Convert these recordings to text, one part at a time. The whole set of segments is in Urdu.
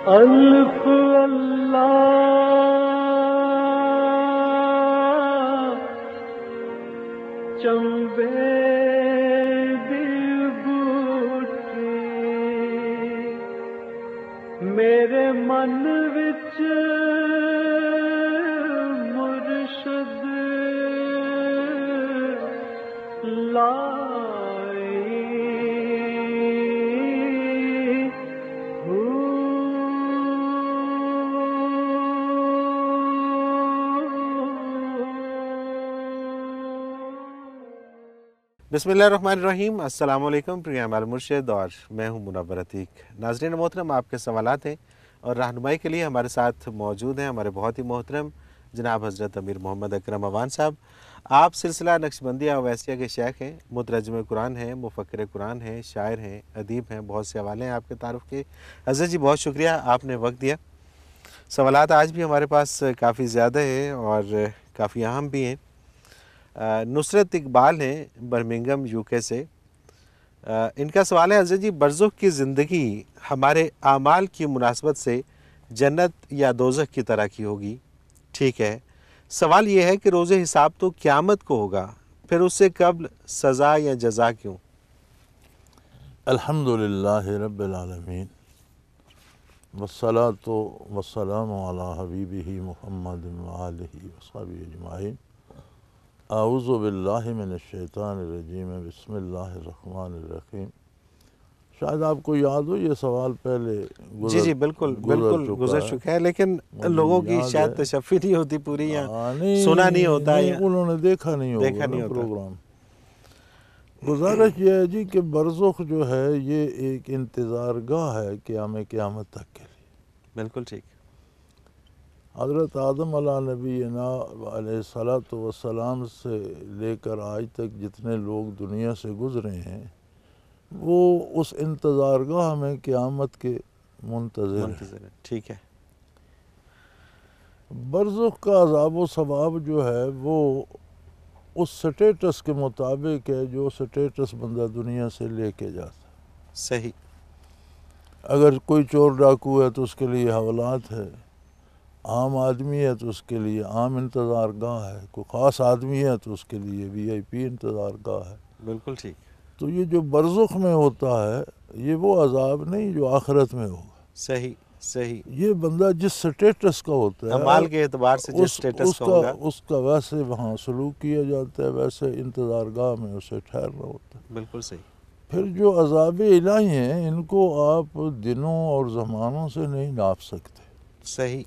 الف اللہ چمبے دی بوٹی میرے من وچ مرشد لائی بسم اللہ الرحمن الرحیم۔ السلام علیکم، پروگرام المرشد اور میں ہوں منور عتیق۔ ناظرین محترم، آپ کے سوالات ہیں اور رہنمائی کے لیے ہمارے ساتھ موجود ہیں ہمارے بہت ہی محترم جناب حضرت امیر محمد اکرم اوان صاحب۔ آپ سلسلہ نقشبندیہ اویسیہ کے شیخ ہیں، مترجم قرآن ہیں، مفکر قرآن ہیں، شاعر ہیں، ادیب ہیں، بہت سے حوالے ہیں آپ کے تعارف کے۔ حضرت جی بہت شکریہ، آپ نے وقت دیا۔ سوالات آج بھی ہمارے پاس کافی زیادہ ہیں اور کافی اہم بھی ہیں۔ نصرت اقبال ہیں برمنگھم یو کے سے۔ ان کا سوال ہے، حضرت جی برزخ کی زندگی ہمارے اعمال کی مناسبت سے جنت یا دوزخ کی طرح کی ہوگی، ٹھیک ہے۔ سوال یہ ہے کہ روز حساب تو قیامت کو ہوگا، پھر اس سے قبل سزا یا جزا کیوں؟ الحمدللہ رب العالمین والصلاۃ والسلام علی حبیبہ محمد وآلہ وصحبہ اجمعین۔ اعوذ باللہ من الشیطان الرجیم، بسم اللہ الرحمن الرحیم۔ شاید آپ کو یاد ہو یہ سوال پہلے جی بالکل گزر چکا ہے، لیکن لوگوں کی شاید تشفی نہیں ہوتی پوری، یا سنا نہیں ہوتا، انہوں نے دیکھا نہیں ہوگا پروگرام۔ گزارش یہ ہے جی کہ برزخ جو ہے یہ ایک انتظار گاہ ہے قیامت تک کے لیے۔ بالکل ٹھیک۔ حضرت آدم علیہ نبینا علیہ الصلاۃ والسلام سے لے کر آج تک جتنے لوگ دنیا سے گزرے ہیں وہ اس انتظار گاہ میں قیامت کے منتظر ہیں۔ ٹھیک ہے۔ برزخ کا عذاب و ثواب جو ہے وہ اس سٹیٹس کے مطابق ہے جو سٹیٹس بندہ دنیا سے لے کے جاتا ہے۔ صحیح۔ اگر کوئی چور ڈاکو ہے تو اس کے لیے حوالات ہے، عام آدمی ہے تو اس کے لیے عام انتظار گاہ ہے، کوئی خاص آدمی ہے تو اس کے لیے وی آئی پی انتظار گاہ ہے۔ بالکل ٹھیک۔ تو یہ جو برزخ میں ہوتا ہے یہ وہ عذاب نہیں جو آخرت میں ہوگا۔ صحیح۔ یہ بندہ جس سٹیٹس کا ہوتا ہے، اعمال کے اعتبار سے جس سٹیٹس کا ہوگا اس کا ویسے وہاں سلوک کیا جاتا ہے، ویسے انتظار گاہ میں اسے ٹھہرنا ہوتا ہے۔ بالکل صحیح۔ پھر جو عذاب الہی ہیں ان کو آپ دنوں اور زمانوں سے نہیں ناپ سکتے۔ صحیح۔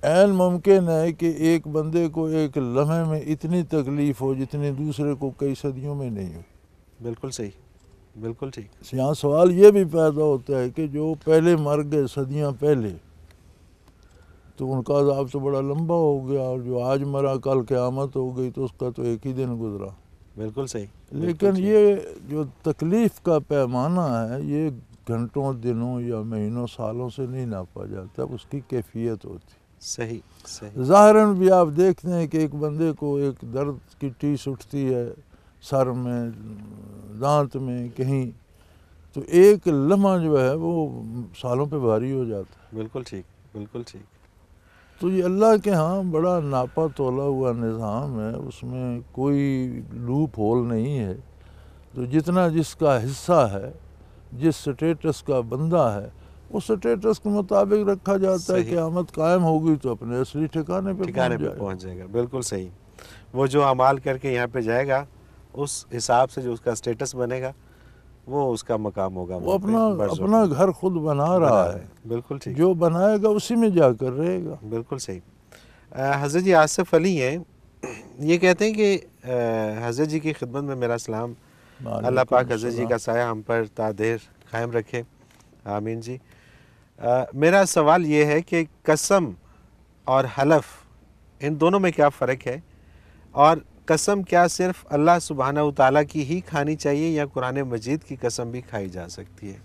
عین ممکن ہے کہ ایک بندے کو ایک لمحے میں اتنی تکلیف ہو جتنی دوسرے کو کئی صدیوں میں نہیں ہوئی۔ بالکل صحیح، بالکل ٹھیک۔ یہاں سوال یہ بھی پیدا ہوتا ہے کہ جو پہلے مر گئے صدیاں پہلے تو ان کا عذاب تو بڑا لمبا ہو گیا، اور جو آج مرا کل قیامت ہو گئی تو اس کا تو ایک ہی دن گزرا۔ بالکل صحیح۔ لیکن یہ جو تکلیف کا پیمانہ ہے یہ گھنٹوں، دنوں یا مہینوں، سالوں سے نہیں ناپا جاتا، اس کی کیفیت ہوتی۔ صحیح۔ ظاہراً بھی آپ دیکھتے ہیں کہ ایک بندے کو ایک درد کی ٹیس اٹھتی ہے سر میں، دانت میں، کہیں، تو ایک لمحہ جو ہے وہ سالوں پہ بھاری ہو جاتا ہے۔ بالکل ٹھیک، بالکل ٹھیک۔ تو یہ اللہ کے ہاں بڑا ناپا تولا ہوا نظام ہے، اس میں کوئی لوپ ہول نہیں ہے۔ تو جتنا جس کا حصہ ہے، جس سٹیٹس کا بندہ ہے، اس سٹیٹس کے مطابق رکھا جاتا ہے۔ قیامت قائم ہوگی تو اپنے اصلی ٹھکانے پہ پہنچ جائے گا۔ بالکل صحیح۔ وہ جو اعمال کر کے یہاں پہ جائے گا اس حساب سے جو اس کا سٹیٹس بنے گا وہ اس کا مقام ہوگا۔ وہ اپنا گھر خود بنا رہا ہے۔ بالکل ٹھیک۔ جو بنائے گا اسی میں جا کر رہے گا۔ بالکل صحیح۔ حضرت جی آصف علی ہیں، یہ کہتے ہیں کہ حضرت جی کی خدمت میں میرا سلام، اللہ پاک حضرت جی کا سایہ ہم پر تا دیر قائم رکھے، آمین جی۔ میرا سوال یہ ہے کہ قسم اور حلف ان دونوں میں کیا فرق ہے، اور قسم کیا صرف اللہ سبحانہ وتعالیٰ کی ہی کھانی چاہیے یا قرآن مجید کی قسم بھی کھائی جا سکتی ہے؟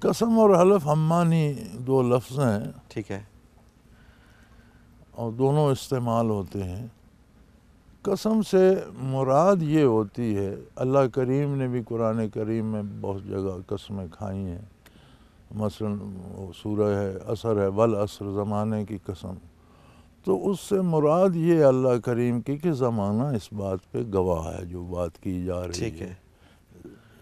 قسم اور حلف ہم معنی دو لفظ ہیں، ٹھیک ہے، اور دونوں استعمال ہوتے ہیں۔ قسم سے مراد یہ ہوتی ہے، اللہ کریم نے بھی قرآن کریم میں بہت جگہ قسمیں کھائی ہیں۔ مثلا سورہ ہے عصر ہے، والعصر، زمانے کی قسم، تو اس سے مراد یہ اللہ کریم کی کہ زمانہ اس بات پہ گواہ ہے جو بات کی جا رہی ٹھیک ہے۔ ہے،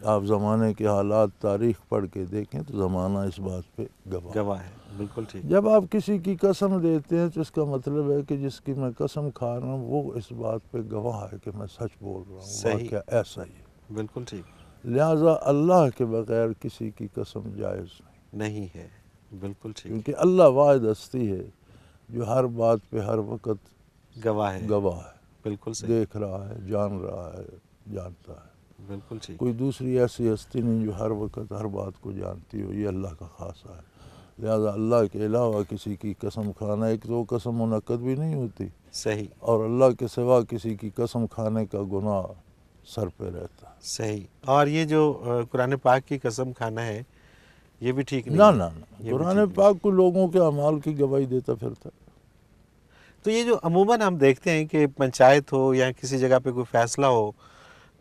آپ زمانے کے حالات تاریخ پڑھ کے دیکھیں تو زمانہ اس بات پہ گواہ ہے۔ گواہ ہے، بالکل ٹھیک، جب آپ کسی کی قسم دیتے ہیں تو اس کا مطلب ہے کہ جس کی میں قسم کھا رہا ہوں وہ اس بات پہ گواہ ہے کہ میں سچ بول رہا ہوں، صحیح، واقعہ ایسا ہی ہے۔ بالکل ٹھیک، لہٰذا اللہ کے بغیر کسی کی قسم جائز نہیں، نہیں ہے، بالکل ٹھیک، کیونکہ اللہ واحد ہستی ہے جو ہر بات پہ ہر وقت گواہ ہے، گواہ ہے، بالکل صحیح، دیکھ رہا ہے، جان رہا ہے، جانتا ہے۔ بالکل ٹھیک، کوئی دوسری ایسی ہستی نہیں جو ہر وقت ہر بات کو جانتی ہو، یہ اللہ کا خاصہ ہے۔ لہذا اللہ کے علاوہ کسی کی قسم کھانا، ایک تو وہ قسم منعقد بھی نہیں ہوتی، صحیح، اور اللہ کے سوا کسی کی قسم کھانے کا گناہ سر پہ رہتا ہے۔ صحیح۔ اور یہ جو قرآن پاک کی قسم کھانا ہے یہ بھی ٹھیک نہیں نہ ہے، نہ یہ بھی قرآن ٹھیک نہیں۔ پاک کو لوگوں کے اعمال کی گواہی دیتا پھرتا ہے۔ تو یہ جو عموماً ہم دیکھتے ہیں کہ پنچایت ہو یا کسی جگہ پہ کوئی فیصلہ ہو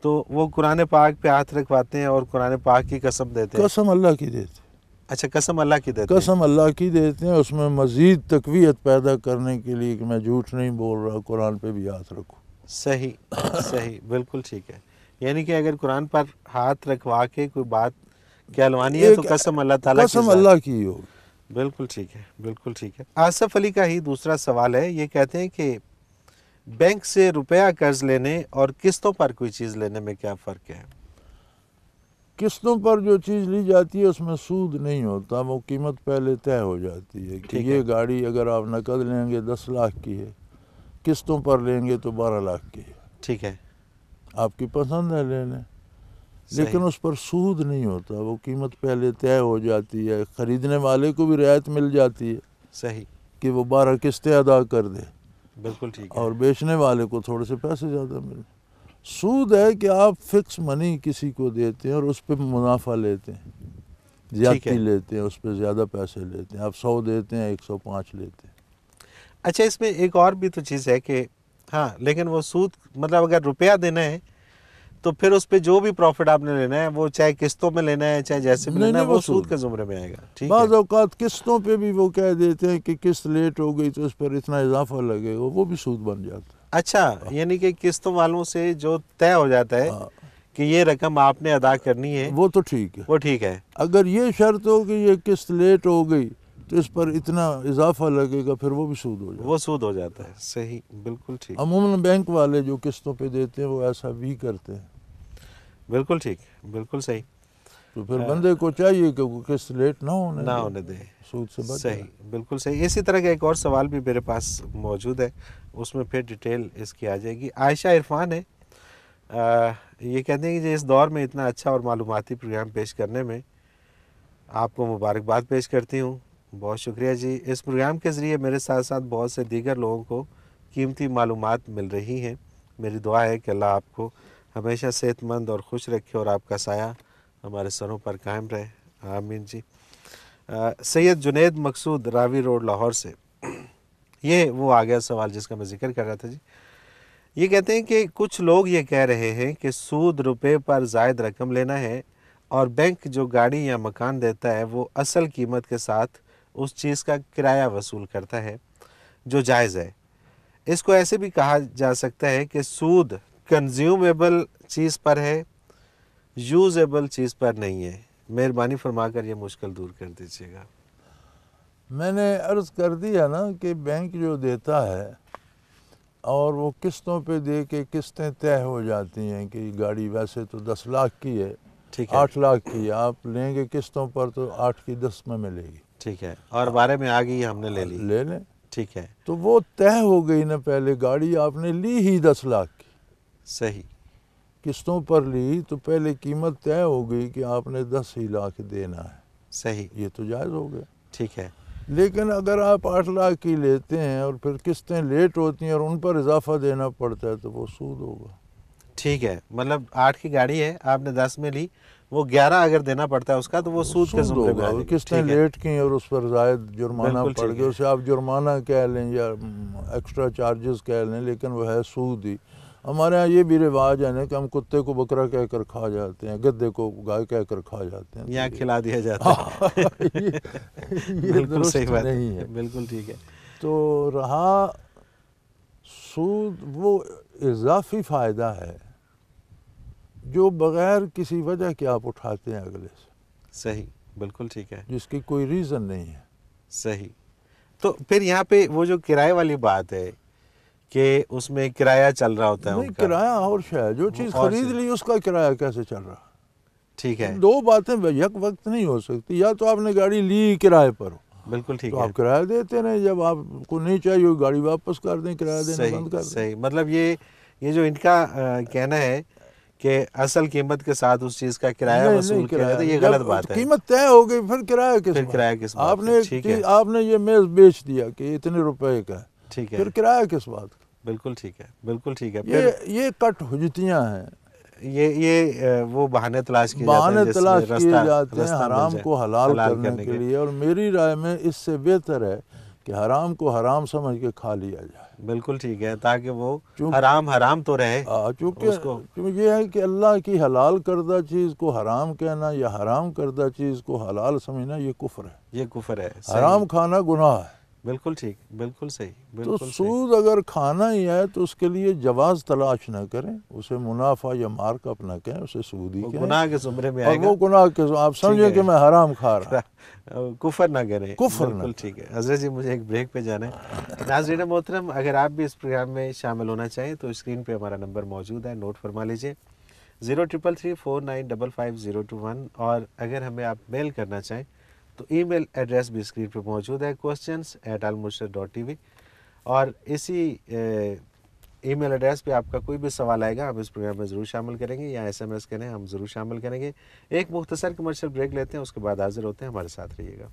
تو وہ قرآن پاک پہ ہاتھ رکھواتے ہیں اور قرآن پاک کی قسم دیتے ہیں۔ قسم اللہ کی دیتے ہیں، اچھا، قسم اللہ کی دیتے ہیں، قسم اللہ کی دیتے ہیں، اس میں مزید تقویت پیدا کرنے کے لیے کہ میں جھوٹ نہیں بول رہا، قرآن پہ بھی ہاتھ رکھوں۔ صحیح، صحیح، بالکل ٹھیک ہے۔ یعنی کہ اگر قرآن پر ہاتھ رکھوا کے کوئی بات کہلوانی ہے تو قسم اللہ تعالیٰ کی قسم ذات، اللہ کی ہوگی۔ بالکل ٹھیک ہے، بالکل ٹھیک ہے۔ آصف علی کا ہی دوسرا سوال ہے، یہ کہتے ہیں کہ بینک سے روپیہ قرض لینے اور قسطوں پر کوئی چیز لینے میں کیا فرق ہے؟ قسطوں پر جو چیز لی جاتی ہے اس میں سود نہیں ہوتا، وہ قیمت پہلے طے ہو جاتی ہے کہ ٹھیک یہ ہے، گاڑی اگر آپ نقد لیں گے 10 لاکھ کی ہے، قسطوں پر لیں گے تو 12 لاکھ کی ہے، ٹھیک ہے، آپ کی پسند ہے لے لیں، لیکن صحیح، اس پر سود نہیں ہوتا، وہ قیمت پہلے طے ہو جاتی ہے، خریدنے والے کو بھی رعایت مل جاتی ہے صحیح، کہ وہ 12 قسطیں ادا کر دے، بالکل ٹھیک ہے، اور بیچنے والے کو تھوڑے سے پیسے زیادہ ملیں۔ سود ہے کہ آپ فکس منی کسی کو دیتے ہیں اور اس پہ منافع لیتے ہیں، زیادتی لیتے ہیں، اس پہ زیادہ پیسے لیتے ہیں، آپ 100 دیتے ہیں 105 لیتے ہیں۔ اچھا، اس میں ایک اور بھی تو چیز ہے کہ ہاں، لیکن وہ سود مطلب اگر روپیہ دینا ہے تو پھر اس پہ جو بھی پروفٹ آپ نے لینا ہے وہ چاہے قسطوں میں لینا ہے چاہے جیسے بھی لینا ہے، نہیں، وہ سود کے زمرے میں آئے گا، ٹھیک ہے؟ بعض اوقات قسطوں پہ بھی وہ کہہ دیتے ہیں کہ قسط لیٹ ہو گئی تو اس پر اتنا اضافہ لگے گا، وہ بھی سود بن جاتا ہے۔ اچھا، یعنی کہ قسطوں والوں سے جو طے ہو جاتا ہے کہ یہ رقم آپ نے ادا کرنی ہے وہ تو ٹھیک ہے۔ وہ ٹھیک ہے، اگر یہ شرط ہو کہ یہ قسط لیٹ ہو گئی تو اس پر اتنا اضافہ لگے گا، پھر وہ بھی سود ہو جاتا ہے۔ وہ سود ہو جاتا ہے، صحیح، بالکل ٹھیک، عموماً بینک والے جو قسطوں پہ دیتے ہیں وہ ایسا بھی کرتے ہیں، بالکل ٹھیک، بالکل صحیح، تو پھر بندے کو چاہیے کہ وہ قسط لیٹ نہ ہونے دے، سود سے بچ صحیح، جائے۔ بالکل صحیح۔ اسی طرح کا ایک اور سوال بھی میرے پاس موجود ہے، اس میں پھر ڈیٹیل اس کی آ جائے گی۔ عائشہ عرفان ہے، یہ کہتے ہیں کہ اس دور میں اتنا اچھا اور معلوماتی پروگرام پیش کرنے میں آپ کو مبارکباد پیش کرتی ہوں، بہت شکریہ جی۔ اس پروگرام کے ذریعے میرے ساتھ ساتھ بہت سے دیگر لوگوں کو قیمتی معلومات مل رہی ہیں۔ میری دعا ہے کہ اللہ آپ کو ہمیشہ صحت مند اور خوش رکھے اور آپ کا سایہ ہمارے سروں پر قائم رہے، آمین جی۔ سید جنید مقصود راوی روڈ لاہور سے، یہ وہ آ گیا سوال جس کا میں ذکر کر رہا تھا جی۔ یہ کہتے ہیں کہ کچھ لوگ یہ کہہ رہے ہیں کہ سود روپے پر زائد رقم لینا ہے اور بینک جو گاڑی یا مکان دیتا ہے وہ اصل قیمت کے ساتھ اس چیز کا کرایہ وصول کرتا ہے جو جائز ہے۔ اس کو ایسے بھی کہا جا سکتا ہے کہ سود کنزیومیبل چیز پر ہے، یوزیبل چیز پر نہیں ہے۔ مہربانی فرما کر یہ مشکل دور کر دیجیے گا۔ میں نے عرض کر دیا نا کہ بینک جو دیتا ہے اور وہ قسطوں پہ دے کے قسطیں طے ہو جاتی ہیں کہ گاڑی ویسے تو 10 لاکھ کی ہے، ٹھیک ہے، 8 لاکھ کی ہے، آپ لیں گے قسطوں پر تو 8 کی 10 میں ملے گی، ٹھیک ہے، اور بارے میں آ گئی ہم نے لے لی، لے لیں۔ ٹھیک ہے، تو وہ طے ہو گئی نا، پہلے گاڑی آپ نے لی ہی 10 لاکھ کی، صحیح، قسطوں پر لی تو پہلے قیمت طے ہو گئی کہ آپ نے 10 ہی لاکھ دینا ہے، صحیح، یہ تو جائز ہو گیا۔ ٹھیک ہے، لیکن اگر آپ 8 لاکھ کی لیتے ہیں اور پھر قسطیں لیٹ ہوتی ہیں اور ان پر اضافہ دینا پڑتا ہے تو وہ سود ہوگا۔ ٹھیک ہے، مطلب 8 کی گاڑی ہے، آپ نے 10 میں لی، وہ 11 اگر دینا پڑتا ہے اس کا تو وہ سود کے زمرے میں آ جائے گا۔ قسطیں لیٹ کی اور اس پر زائد جرمانہ بالکل پڑ ٹھیک گیا، ہے، اسے آپ جرمانہ کہہ لیں یا ایکسٹرا چارجز کہہ لیں، لیکن وہ ہے سود ہی۔ ہمارے ہاں یہ بھی رواج ہے نا کہ ہم کتے کو بکرا کہہ کر کھا جاتے ہیں، گدھے کو گائے کہہ کر کھا جاتے ہیں، یہاں کھلا دیا جاتا ہے۔ یہ بالکل درست صحیح بات نہیں ہے۔ بالکل ٹھیک ہے۔ تو رہا سود، وہ اضافی فائدہ ہے جو بغیر کسی وجہ کے آپ اٹھاتے ہیں اگلے سے، صحیح، بالکل ٹھیک ہے، جس کی کوئی ریزن نہیں ہے۔ صحیح۔ تو پھر یہاں پہ وہ جو کرائے والی بات ہے کہ اس میں کرایہ چل رہا ہوتا ہے ان نہیں، کا، کرایہ اور شاید جو چیز اور خرید چیز۔ لی اس کا کرایہ کیسے چل رہا؟ ٹھیک ہے، دو باتیں یک وقت نہیں ہو سکتی، یا تو آپ نے گاڑی لی کرائے پر ہو بالکل ٹھیک تو ہے، آپ کرایہ دیتے رہیں، جب آپ کو نہیں چاہیے گاڑی واپس کر دیں، کرایہ دینا صحیح بند کر دیں۔ صحیح۔ مطلب یہ جو ان کا کہنا ہے کہ اصل قیمت کے ساتھ اس چیز کا کرایہ نہیں وصول کیا جاتا ہے، یہ جب غلط بات ہے۔ قیمت طے ہو گئی پھر کرایہ کس پھر بات؟ کرایہ کس بات آپ کا؟ نے ایک ٹھیک ہے، چیز، آپ نے یہ میز بیچ دیا کہ اتنے روپے کا ہے، ٹھیک ہے، پھر کرایہ کس بات کا؟ بالکل ٹھیک ہے، بالکل ٹھیک ہے۔ پھر یہ کٹ حجتیاں ہیں، یہ وہ بہانے تلاش کیے جاتے ہیں بہانے جس میں تلاش کیے جاتے ہیں رستہ مل حرام جائے، کو حلال کرنے کے کے۔ لیے، اور میری رائے میں اس سے بہتر ہے کہ حرام کو حرام سمجھ کے کھا لیا جائے۔ بالکل ٹھیک ہے، تاکہ وہ چونکہ حرام تو رہے اس چونکہ کو۔ یہ ہے کہ اللہ کی حلال کردہ چیز کو حرام کہنا یا حرام کردہ چیز کو حلال سمجھنا، یہ کفر ہے۔ یہ کفر ہے، صحیح، حرام کھانا گناہ ہے۔ بالکل ٹھیک، بالکل صحیح، تو بالکل صحیح۔ سود اگر کھانا ہی ہے تو اس کے لیے جواز تلاش نہ کریں، اسے منافع یا مارک اپ نہ کہیں، اسے سود ہی وہ کہیں، گناہ کے زمرے میں اور آئے گا، وہ گناہ کے آپ سمجھیں کہ میں حرام کھا رہا ہوں۔ کفر نہ کریں، کفر نہ بالکل ٹھیک ہے۔ حضرت جی مجھے ایک بریک پہ جانا ہے۔ ناظرین محترم، اگر آپ بھی اس پروگرام میں شامل ہونا چاہیں تو اسکرین پہ ہمارا نمبر موجود ہے، نوٹ فرما لیجئے، 0333495501، اور اگر ہمیں آپ میل کرنا چاہیں تو ای میل ایڈریس بھی اسکرین پہ موجود ہے، questions@almurshid.tv، اور اسی ای میل ایڈریس پہ آپ کا کوئی بھی سوال آئے گا ہم اس پروگرام میں ضرور شامل کریں گے، یا SMS کریں ہم ضرور شامل کریں گے۔ ایک مختصر کمرشل بریک لیتے ہیں، اس کے بعد حاضر ہوتے ہیں، ہمارے ساتھ رہیے گا۔